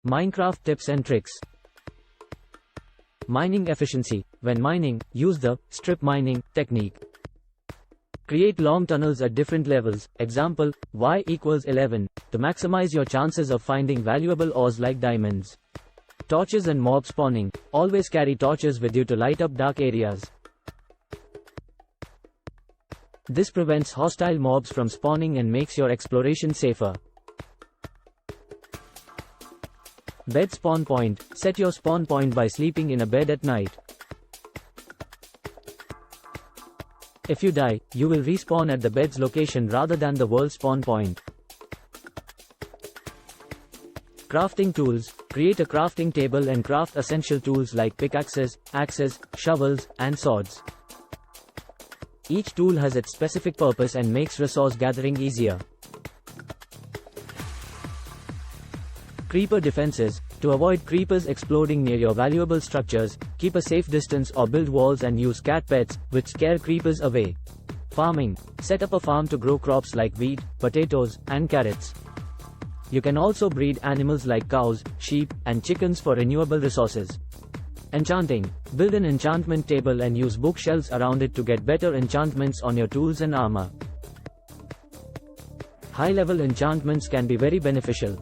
Minecraft tips and tricks. Mining efficiency. When mining, use the strip mining technique. Create long tunnels at different levels, example, y equals 11, to maximize your chances of finding valuable ores like diamonds. Torches and mob spawning. Always carry torches with you to light up dark areas. This prevents hostile mobs from spawning and makes your exploration safer. Bed spawn point. Set your spawn point by sleeping in a bed at night. If you die, you will respawn at the bed's location rather than the world spawn point. Crafting tools. Create a crafting table and craft essential tools like pickaxes, axes, shovels, and swords. Each tool has its specific purpose and makes resource gathering easier. Creeper defenses. To avoid creepers exploding near your valuable structures, keep a safe distance or build walls and use cat pets, which scare creepers away. Farming. Set up a farm to grow crops like wheat, potatoes, and carrots. You can also breed animals like cows, sheep, and chickens for renewable resources. Enchanting. Build an enchantment table and use bookshelves around it to get better enchantments on your tools and armor. High-level enchantments can be very beneficial.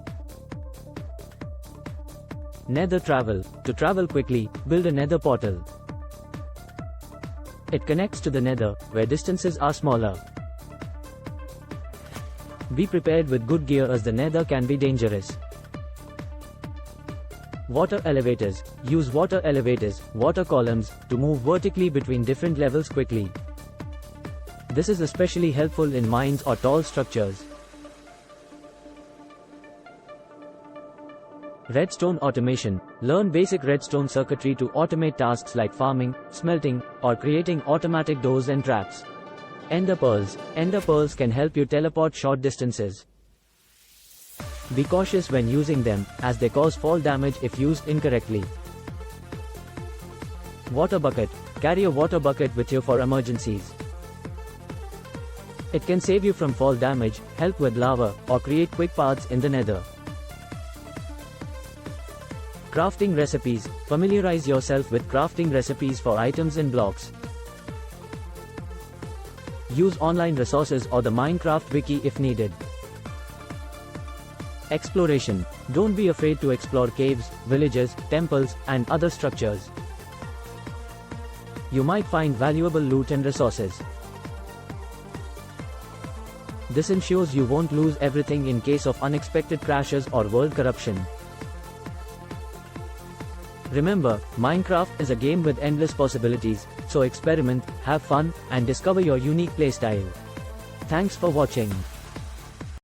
Nether travel. To travel quickly, build a nether portal. It connects to the nether, where distances are smaller. Be prepared with good gear as the nether can be dangerous. Water elevators. Use water elevators, water columns, to move vertically between different levels quickly. This is especially helpful in mines or tall structures. Redstone automation. Learn basic redstone circuitry to automate tasks like farming, smelting, or creating automatic doors and traps. Ender pearls. Ender pearls can help you teleport short distances. Be cautious when using them, as they cause fall damage if used incorrectly. Water bucket. Carry a water bucket with you for emergencies. It can save you from fall damage, help with lava, or create quick paths in the nether. Crafting recipes. Familiarize yourself with crafting recipes for items and blocks. Use online resources or the Minecraft wiki if needed. Exploration. Don't be afraid to explore caves, villages, temples, and other structures. You might find valuable loot and resources. This ensures you won't lose everything in case of unexpected crashes or world corruption. Remember, Minecraft is a game with endless possibilities, so experiment, have fun, and discover your unique playstyle. Thanks for watching.